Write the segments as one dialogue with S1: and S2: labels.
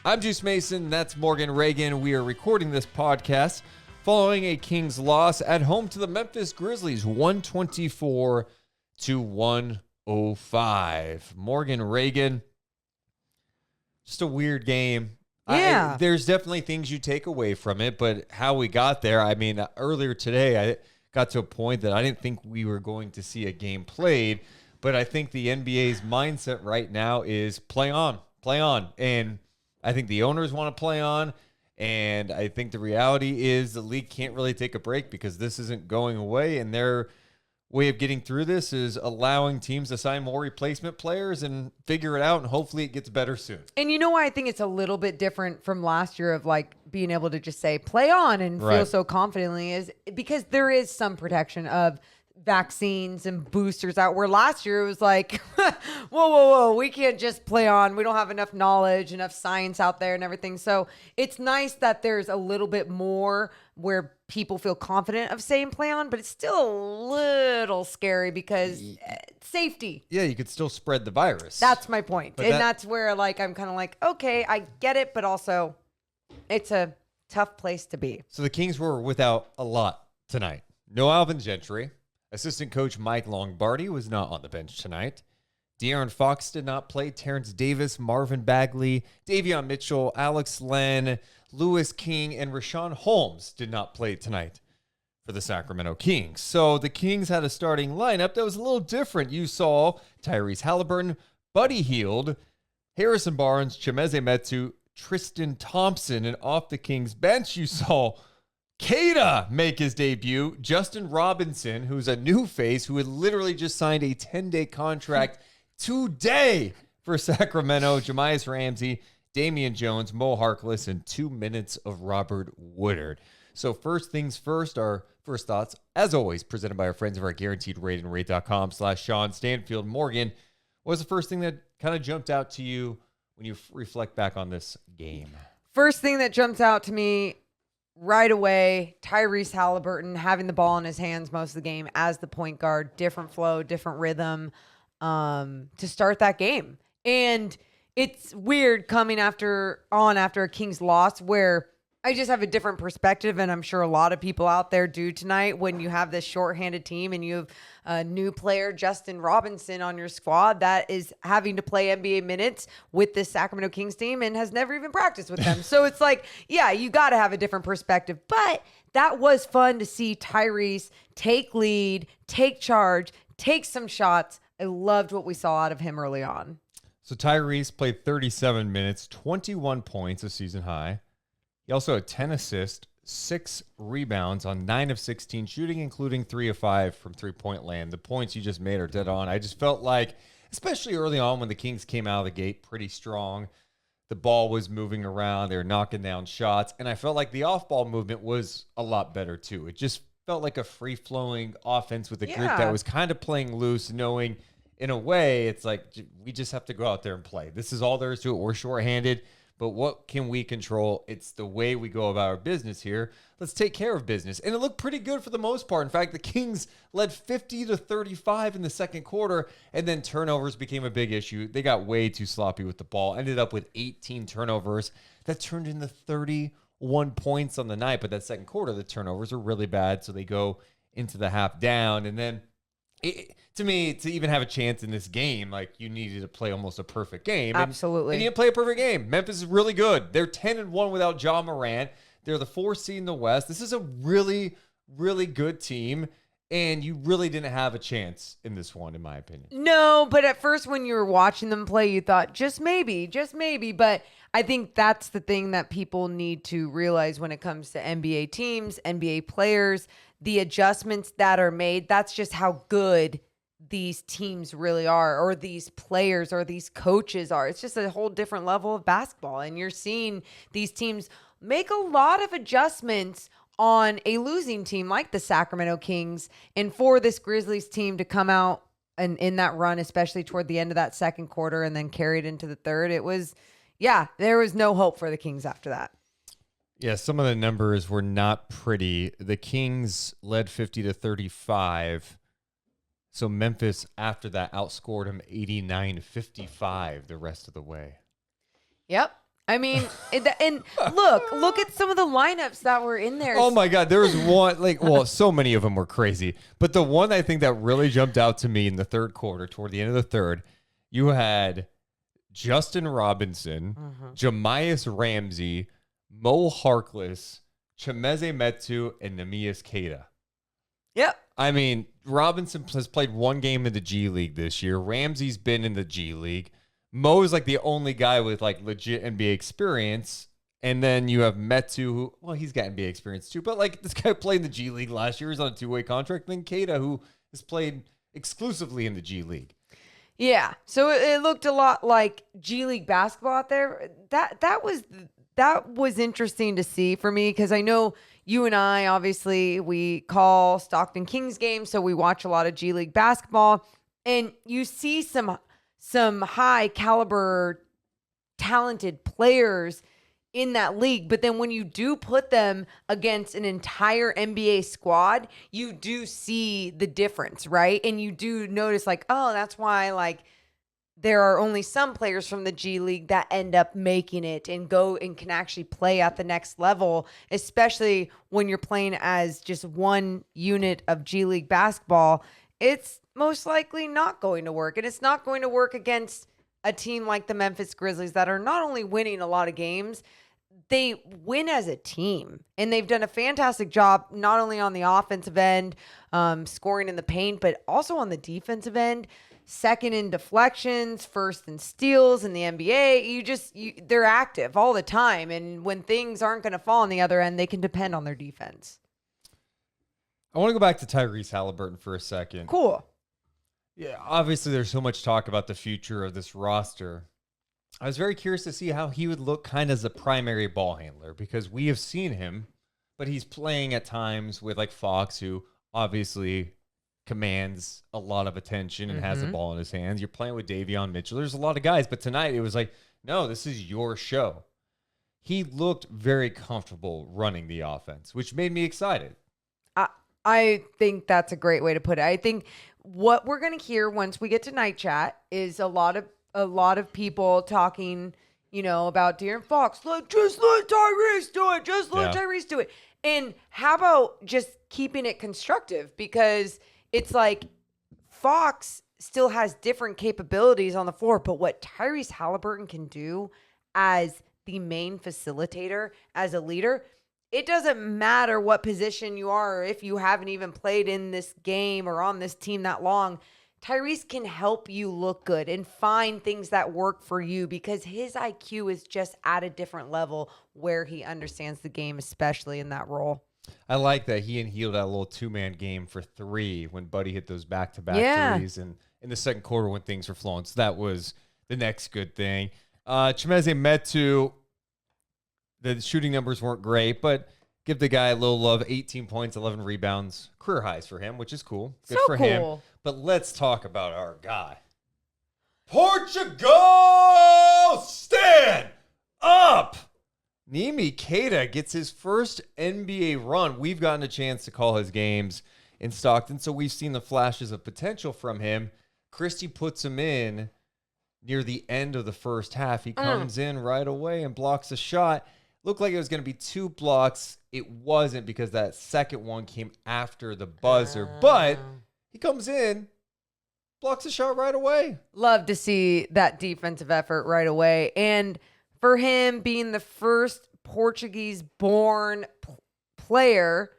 S1: I'm Juice Mason. That's Morgan Reagan. We are recording this podcast following a Kings loss at home to the Memphis Grizzlies, 124-105. Morgan Reagan, just a weird game.
S2: Yeah.
S1: There's definitely things you take away from it, but how we got there, I mean, earlier today, I got to a point that I didn't think we were going to see a game played, but I think the NBA's mindset right now is play on. And I think the owners want to play on, and I think the reality is the league can't really take a break because this isn't going away, and their way of getting through this is allowing teams to sign more replacement players and figure it out, and hopefully it gets better soon.
S2: And you know why I think it's a little bit different from last year of like being able to just say play on and feel so confidently is because there is some protection of vaccines and boosters out, where last year it was like, whoa, we can't just play on. We don't have enough knowledge, enough science out there and everything. So it's nice that there's a little bit more where people feel confident of saying play on, but it's still a little scary because safety.
S1: Yeah, you could still spread the virus.
S2: That's my point.
S1: But
S2: that's where like I'm kind of like, okay, I get it, but also it's a tough place to be.
S1: So the Kings were without a lot tonight. No Alvin Gentry. Assistant coach Mike Lombardi was not on the bench tonight. De'Aaron Fox did not play. Terrence Davis, Marvin Bagley, Davion Mitchell, Alex Len, Lewis King, and Rashawn Holmes did not play tonight for the Sacramento Kings. So the Kings had a starting lineup that was a little different. You saw Tyrese Halliburton, Buddy Hield, Harrison Barnes, Chimeze Metu, Tristan Thompson, and off the Kings bench you saw Queta make his debut. Justin Robinson, who's a new face, who had literally just signed a 10-day contract today for Sacramento. Neemias Ramsey, Damian Jones, Mo Harkless, and 2 minutes of Robert Woodard. So first things first, our first thoughts, as always, presented by our friends of our guaranteed rate and rate.com/Sean Stanfield. Morgan, what was the first thing that kind of jumped out to you when you reflect back on this game?
S2: First thing that jumps out to me right away, Tyrese Halliburton having the ball in his hands most of the game as the point guard, different flow, different rhythm to start that game. And it's weird coming after a Kings loss where I just have a different perspective, and I'm sure a lot of people out there do tonight when you have this shorthanded team and you have a new player, Justin Robinson, on your squad that is having to play NBA minutes with this Sacramento Kings team and has never even practiced with them. So it's like, yeah, you got to have a different perspective. But that was fun to see Tyrese take lead, take charge, take some shots. I loved what we saw out of him early on.
S1: So Tyrese played 37 minutes, 21 points, a season high. He also had 10 assists, 6 rebounds on 9 of 16 shooting, including 3 of 5 from three-point land. The points you just made are dead on. I just felt like, especially early on when the Kings came out of the gate pretty strong, the ball was moving around. They were knocking down shots. And I felt like the off-ball movement was a lot better, too. It just felt like a free-flowing offense with a group that was kind of playing loose, knowing, in a way, it's like, we just have to go out there and play. This is all there is to it. We're shorthanded. But what can we control? It's the way we go about our business here. Let's take care of business. And it looked pretty good for the most part. In fact, the Kings led 50-35 in the second quarter, and then turnovers became a big issue. They got way too sloppy with the ball, ended up with 18 turnovers. That turned into 31 points on the night. But that second quarter, the turnovers are really bad, so they go into the half down. And then to me, to even have a chance in this game, like, you needed to play almost a perfect game.
S2: Absolutely.
S1: And you didn't play a perfect game. Memphis is really good. They're 10-1 without Ja Morant. They're the 4th seed in the West. This is a really, really good team, and you really didn't have a chance in this one, in my opinion.
S2: No, but at first when you were watching them play, you thought, just maybe. But I think that's the thing that people need to realize when it comes to NBA teams, NBA players, the adjustments that are made. That's just how good these teams really are, or these players or these coaches are. It's just a whole different level of basketball. And you're seeing these teams make a lot of adjustments on a losing team like the Sacramento Kings. And for this Grizzlies team to come out and in that run, especially toward the end of that second quarter and then carry it into the third, it was, there was no hope for the Kings after that.
S1: Yeah, some of the numbers were not pretty. The Kings led 50-35. So Memphis, after that, outscored them 89-55 the rest of the way.
S2: Yep. I mean, and look at some of the lineups that were in there.
S1: Oh my God, there was one so many of them were crazy, but the one I think that really jumped out to me in the third quarter, toward the end of the third, you had Justin Robinson, Jamias Ramsey, Mo Harkless, Chimeze Metu, and Neemias Queta.
S2: Yep.
S1: I mean, Robinson has played one game in the G League this year. Ramsey's been in the G League. Mo is like the only guy with like legit NBA experience. And then you have Metu, who, well, he's got NBA experience too. But like this guy played in the G League last year. He's on a 2-way contract. And then Queta, who has played exclusively in the G League.
S2: Yeah. So it looked a lot like G League basketball out there. That was interesting to see for me, because I know you and I, obviously, we call Stockton Kings games, so we watch a lot of G League basketball, and you see some high caliber, talented players in that league. But then when you do put them against an entire NBA squad, you do see the difference, right? And you do notice like, oh, that's why like there are only some players from the G League that end up making it and go and can actually play at the next level, especially when you're playing as just one unit of G League basketball. It's most likely not going to work. And it's not going to work against a team like the Memphis Grizzlies that are not only winning a lot of games, they win as a team. And they've done a fantastic job, not only on the offensive end, scoring in the paint, but also on the defensive end. Second in deflections, first in steals in the NBA. They're active all the time. And when things aren't going to fall on the other end, they can depend on their defense.
S1: I want to go back to Tyrese Halliburton for a second.
S2: Cool.
S1: Yeah, obviously there's so much talk about the future of this roster. I was very curious to see how he would look kind of as a primary ball handler, because we have seen him, but he's playing at times with like Fox, who obviously commands a lot of attention and has the ball in his hands. You're playing with Davion Mitchell. There's a lot of guys, but tonight it was like, no, this is your show. He looked very comfortable running the offense, which made me excited.
S2: I think that's a great way to put it. I think what we're going to hear once we get to night chat is a lot of people talking, about De'Aaron Fox. Just let Tyrese do it. Just let Tyrese do it. And how about just keeping it constructive? Because it's like Fox still has different capabilities on the floor, but what Tyrese Halliburton can do as the main facilitator, as a leader, it doesn't matter what position you are, or if you haven't even played in this game or on this team that long. Tyrese can help you look good and find things that work for you, because his IQ is just at a different level where he understands the game, especially in that role.
S1: I like that he had a little two-man game for three when Buddy hit those back-to-back threes, and in the second quarter when things were flowing. So that was the next good thing. Chimeze Metu, the shooting numbers weren't great, but give the guy a little love. 18 points, 11 rebounds, career highs for him, which is cool. Good for him. But let's talk about our guy. Portugal, stand up! Neemias Queta gets his first NBA run. We've gotten a chance to call his games in Stockton, so we've seen the flashes of potential from him. Christie puts him in near the end of the first half. He comes in right away and blocks a shot. Looked like it was going to be 2 blocks. It wasn't, because that second one came after the buzzer. But he comes in, blocks a shot right away.
S2: Love to see that defensive effort right away. And for him being the first Portuguese-born player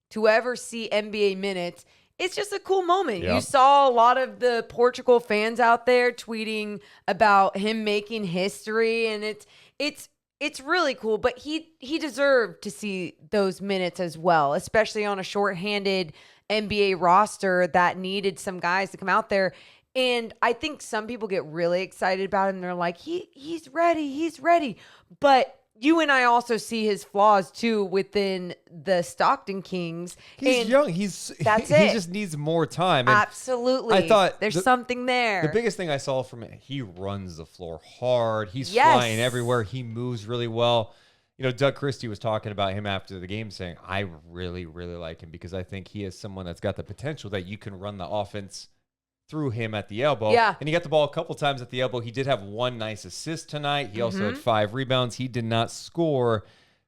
S2: to ever see NBA minutes, it's just a cool moment. Yep. You saw a lot of the Portugal fans out there tweeting about him making history, and it's really cool. But he deserved to see those minutes as well, especially on a shorthanded NBA roster that needed some guys to come out there. And I think some people get really excited about him. They're like, he's ready. But you and I also see his flaws too within the Stockton Kings.
S1: He's young. He just needs more time. And
S2: absolutely.
S1: I thought
S2: there's something there.
S1: The biggest thing I saw from it, he runs the floor hard. He's flying everywhere. He moves really well. Doug Christie was talking about him after the game, saying, I really, really like him, because I think he is someone that's got the potential that you can run the offense through him at the elbow.
S2: Yeah.
S1: And he got the ball a couple times at the elbow. He did have one nice assist tonight. He also had 5 rebounds. He did not score,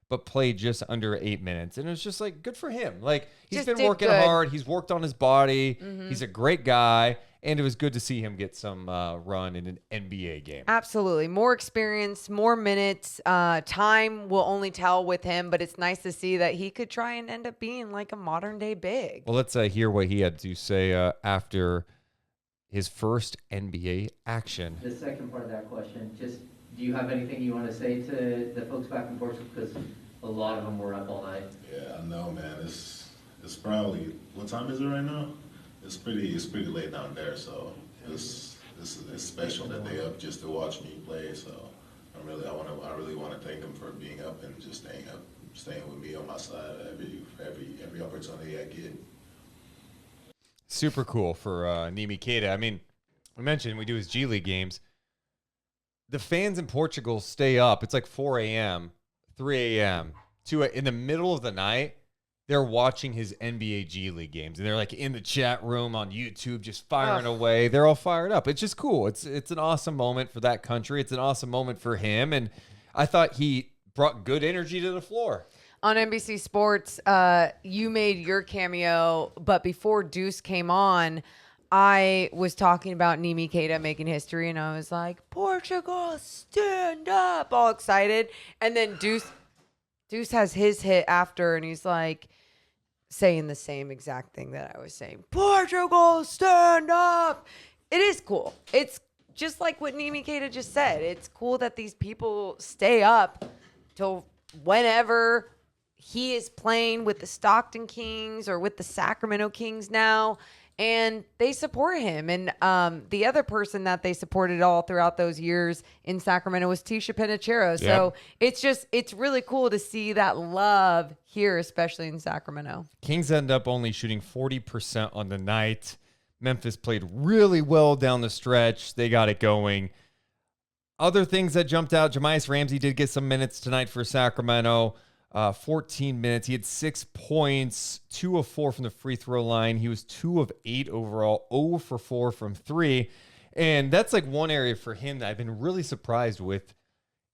S1: but played just under 8 minutes. And it was just like, good for him. Like, he's
S2: Just
S1: been
S2: did
S1: working
S2: good.
S1: hard. He's worked on his body. He's a great guy. And it was good to see him get some run in an NBA game.
S2: Absolutely. More experience, more minutes. Time will only tell with him, but it's nice to see that he could try and end up being like a modern day big.
S1: Well, let's hear what he had to say after his first NBA action.
S3: The second part of that question, just do you have anything you want to say to the folks back in Portugal? Because a lot of them were up all night.
S4: Yeah, I know, man. It's probably, what time is it right now? It's pretty late down there, so it's special that they up just to watch me play. So I really want to thank them for being up and just staying with me on my side every opportunity I get.
S1: Super cool for Neemias Queta. I mean, we mentioned we do his G League games. The fans in Portugal stay up. It's like 4 a.m., 3 a.m., in the middle of the night. They're watching his NBA G League games, and they're like in the chat room on YouTube, just firing away. They're all fired up. It's just cool. It's an awesome moment for that country. It's an awesome moment for him, and I thought he brought good energy to the floor.
S2: On NBC Sports, you made your cameo, but before Deuce came on, I was talking about Neemias Queta making history, and I was like, Portugal, stand up, all excited. And then Deuce has his hit after, and he's like saying the same exact thing that I was saying. Portugal, stand up. It is cool. It's just like what Neemias Queta just said. It's cool that these people stay up till whenever he is playing with the Stockton Kings or with the Sacramento Kings now, and they support him. And the other person that they supported all throughout those years in Sacramento was Tisha Penicheiro. So it's really cool to see that love here, especially in Sacramento.
S1: Kings end up only shooting 40% on the night. Memphis played really well down the stretch. They got it going. Other things that jumped out, Neemias Ramsey did get some minutes tonight for Sacramento. 14 minutes. He had 6 points, 2 of 4 from the free throw line. He was 2 of 8 overall, 0 for 4 from 3. And that's like one area for him that I've been really surprised with.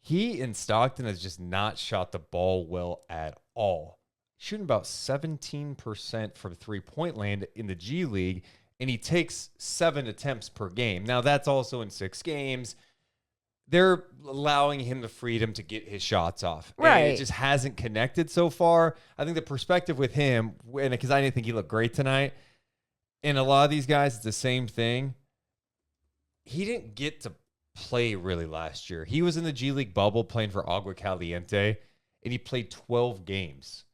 S1: He in Stockton has just not shot the ball well at all. Shooting about 17% from 3-point land in the G League, and he takes 7 attempts per game. Now, that's also in 6 games. They're allowing him the freedom to get his shots off.
S2: Right.
S1: And it just hasn't connected so far. I think the perspective with him, and because I didn't think he looked great tonight, and a lot of these guys, it's the same thing. He didn't get to play really last year. He was in the G League bubble playing for Agua Caliente, and he played 12 games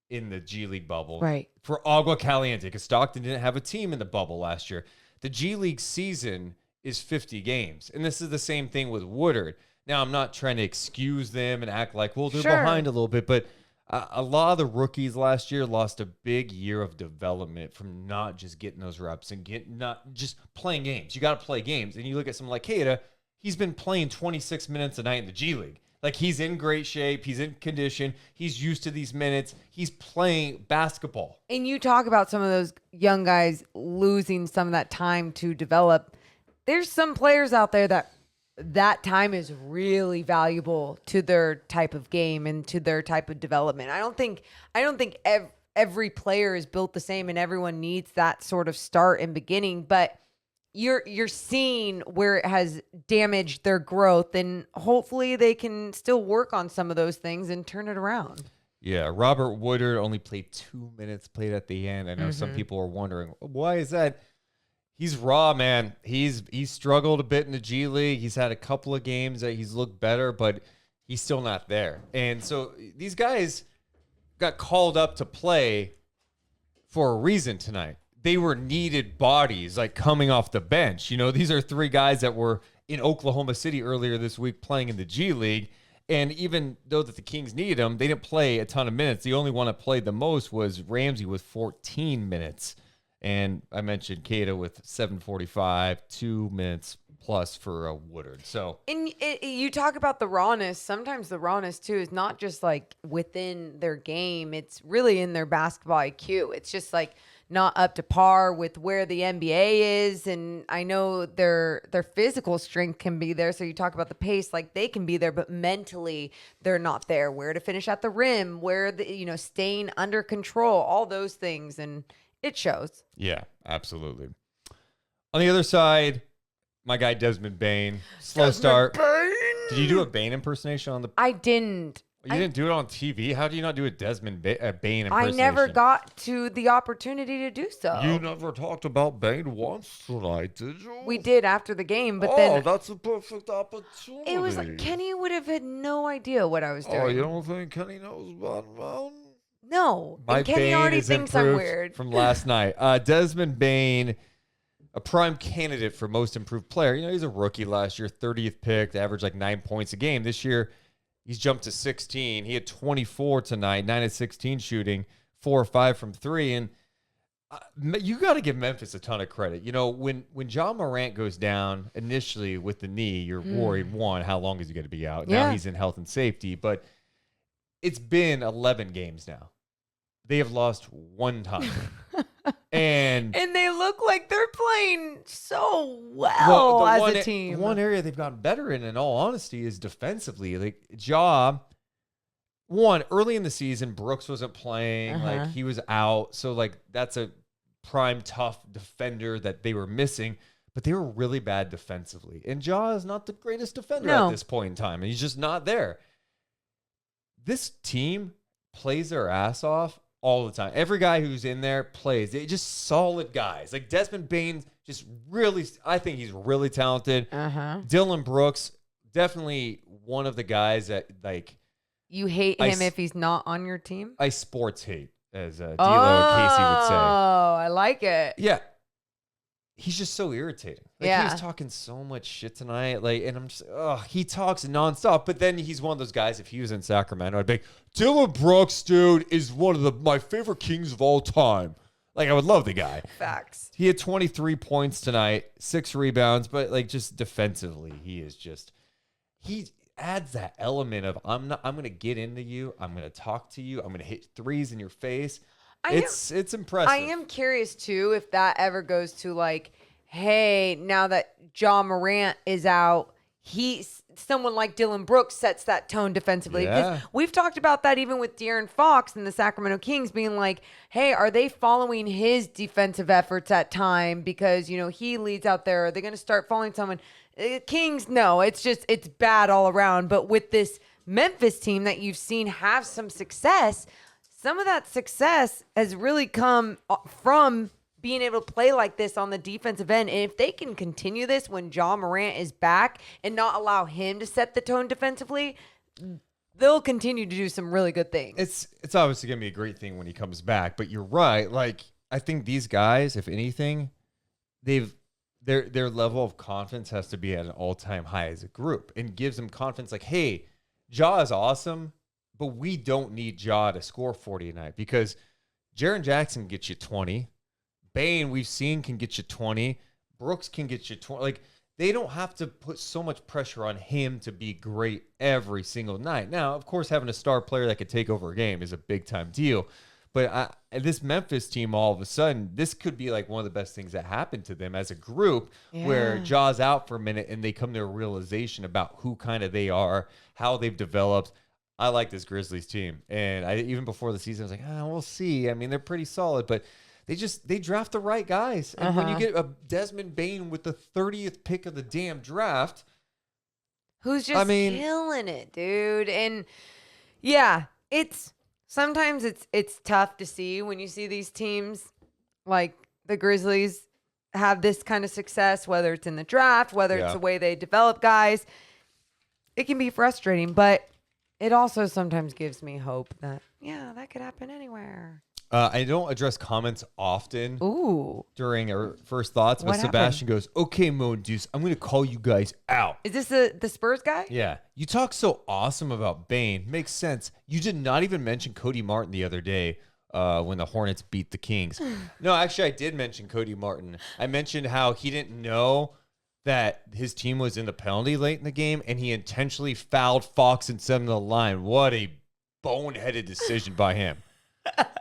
S1: in the G League bubble for Agua Caliente because Stockton didn't have a team in the bubble last year. The G League season is 50 games. And this is the same thing with Woodard. Now, I'm not trying to excuse them and act like, well, they're behind a little bit, but a lot of the rookies last year lost a big year of development from not just getting those reps and not just playing games. You got to play games. And you look at someone like Queta, he's been playing 26 minutes a night in the G League. Like, he's in great shape. He's in condition. He's used to these minutes. He's playing basketball.
S2: And you talk about some of those young guys losing some of that time to develop. There's some players out there that time is really valuable to their type of game and to their type of development. I don't think every player is built the same and everyone needs that sort of start and beginning, but you're seeing where it has damaged their growth, and hopefully they can still work on some of those things and turn it around.
S1: Yeah, Robert Woodard only played 2 minutes, played at the end. I know some people are wondering, why is that? He's raw, man. He's struggled a bit in the G League. He's had a couple of games that he's looked better, but he's still not there. And so these guys got called up to play for a reason tonight. They were needed bodies, like coming off the bench. You know, these are 3 guys that were in Oklahoma City earlier this week playing in the G League. And even though that the Kings needed them, they didn't play a ton of minutes. The only one that played the most was Ramsey with 14 minutes. And I mentioned Queta with 7:45, 2 minutes plus for Woodard. So,
S2: and you talk about the rawness. Sometimes the rawness too is not just like within their game; it's really in their basketball IQ. It's just like not up to par with where the NBA is. And I know their physical strength can be there. So you talk about the pace, like they can be there, but mentally they're not there. Where to finish at the rim, where staying under control, all those things. And it shows.
S1: Yeah, absolutely. On the other side, my guy Desmond Bane, slow start. Did you do a Bane impersonation on the?
S2: I didn't.
S1: You didn't do it on TV? How do you not do a Desmond Bane impersonation?
S2: I never got to the opportunity to do so.
S1: You never talked about Bane once tonight, did you?
S2: We did after the game, but then
S1: that's a perfect opportunity.
S2: it was like Kenny would have had no idea what I was doing.
S1: Oh, you don't think Kenny knows about Mountain?
S2: No,
S1: My
S2: and Kenny
S1: Bane
S2: already
S1: is
S2: thinks I'm
S1: improved
S2: weird.
S1: from last night. Desmond Bane, a prime candidate for most improved player. He's a rookie last year, 30th pick, averaged like 9 points a game. This year, he's jumped to 16. He had 24 tonight, 9 of 16 shooting, 4 or 5 from 3. And you got to give Memphis a ton of credit. When John Morant goes down initially with the knee, you're worried, one, how long is he going to be out?
S2: Yeah.
S1: Now he's in health and safety. But it's been 11 games now. They have lost one time. And
S2: they look like they're playing so well as a team.
S1: One area they've gotten better in all honesty, is defensively. Like, early in the season, Brooks wasn't playing. Like, he was out. So, like, that's a prime, tough defender that they were missing. But they were really bad defensively. And Ja is not the greatest defender at this point in time. And he's just not there. This team plays their ass off all the time. Every guy who's in there plays. They're just solid guys. Like Desmond Bane, I think he's really talented. Dylan Brooks, definitely one of the guys that, like...
S2: You hate him if he's not on your team?
S1: I sports hate, as D'Lo and Casey would say.
S2: Oh, I like it.
S1: Yeah. He's just so irritating. Like,
S2: yeah.
S1: He was talking so much shit tonight. Like, and I'm just, he talks nonstop. But then he's one of those guys, if he was in Sacramento, I'd be like, Dylan Brooks, dude, is one of my favorite Kings of all time. Like, I would love the guy.
S2: Facts.
S1: He had 23 points tonight, 6 rebounds, but like just defensively, he adds that element of I'm going to get into you. I'm going to talk to you. I'm going to hit threes in your face. It's impressive.
S2: I am curious too if that ever goes to like, hey, now that John Morant is out, someone like Dylan Brooks sets that tone defensively.
S1: Yeah.
S2: We've talked about that even with De'Aaron Fox and the Sacramento Kings being like, hey, are they following his defensive efforts at time because he leads out there? Are they going to start following someone? Kings, no, it's bad all around. But with this Memphis team that you've seen have some success, some of that success has really come from being able to play like this on the defensive end. And if they can continue this when John Morant is back and not allow him to set the tone defensively, they'll continue to do some really good things.
S1: It's obviously going to be a great thing when he comes back, but you're right. Like, I think these guys, if anything, their level of confidence has to be at an all-time high as a group and gives them confidence like, hey, Ja is awesome, but we don't need Ja to score 40 a night because Jaren Jackson gets you 20. Bane, we've seen, can get you 20. Brooks can get you 20. Like, they don't have to put so much pressure on him to be great every single night. Now, of course, having a star player that could take over a game is a big-time deal. But this Memphis team, all of a sudden, this could be like one of the best things that happened to them as a group where Ja's out for a minute and they come to a realization about who kind of they are, how they've developed. I like this Grizzlies team. And even before the season, I was like, we'll see. I mean, they're pretty solid, but they draft the right guys. And when you get a Desmond Bane with the 30th pick of the damn draft,
S2: who's just killing it, dude. And yeah, sometimes it's tough to see when you see these teams like the Grizzlies have this kind of success, whether it's in the draft, whether it's the way they develop guys. It can be frustrating, but it also sometimes gives me hope that, that could happen anywhere.
S1: I don't address comments often during our first thoughts, but
S2: What
S1: Sebastian goes, okay, Mo Deuce, I'm going to call you guys out.
S2: Is this the Spurs guy?
S1: Yeah. You talk so awesome about Bane. Makes sense. You did not even mention Cody Martin the other day when the Hornets beat the Kings. No, actually, I did mention Cody Martin. I mentioned how he didn't know that his team was in the penalty late in the game, and he intentionally fouled Fox and sent him to the line. What a boneheaded decision by him.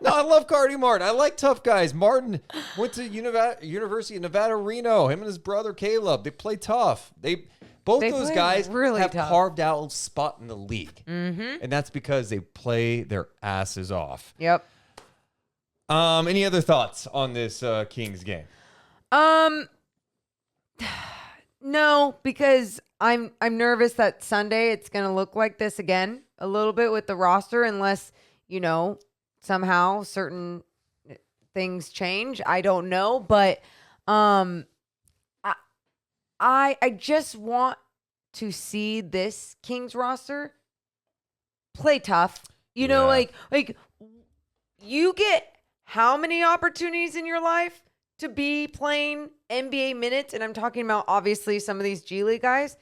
S1: No, I love Cardi Martin. I like tough guys. Martin went to University of Nevada, Reno. Him and his brother Caleb, they play tough. Both those
S2: play
S1: guys
S2: really
S1: have
S2: tough.
S1: carved out a spot in the league, and that's because they play their asses off.
S2: Yep.
S1: Any other thoughts on this Kings game?
S2: No, because I'm nervous that Sunday it's going to look like this again a little bit with the roster, unless somehow certain things change. I don't know, but I just want to see this Kings roster play tough. Like you get how many opportunities in your life to be playing NBA minutes? And I'm talking about obviously some of these G League guys.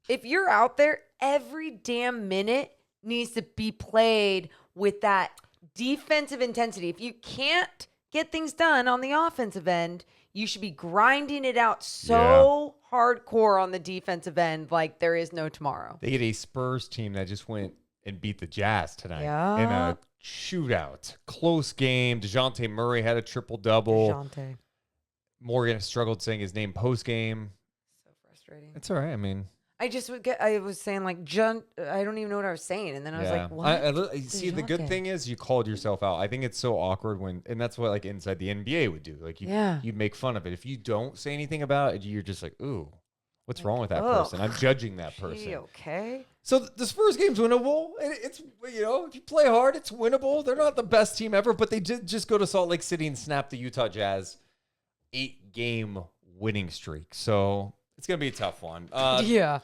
S2: If you're out there, every damn minute needs to be played with that defensive intensity. If you can't get things done on the offensive end, you should be grinding it out so hardcore on the defensive end like there is no tomorrow.
S1: They get a Spurs team that just went and beat the Jazz tonight in a shootout. Close game. DeJounte Murray had a triple-double.
S2: DeJounte.
S1: Morgan struggled saying his name post-game.
S2: So frustrating.
S1: It's all right. I mean,
S2: I was saying like, I don't even know what I was saying. And then I was like, what?
S1: See, the good thing is you called yourself out. I think it's so awkward and that's what like inside the NBA would do. Like you make fun of it. If you don't say anything about it, you're just like, ooh, what's wrong with that person? I'm judging that person.
S2: Okay.
S1: So the Spurs game's winnable. It's if you play hard, it's winnable. They're not the best team ever, but they did just go to Salt Lake City and snap the Utah Jazz 8-game winning streak. So it's going to be a tough one.
S2: Yeah.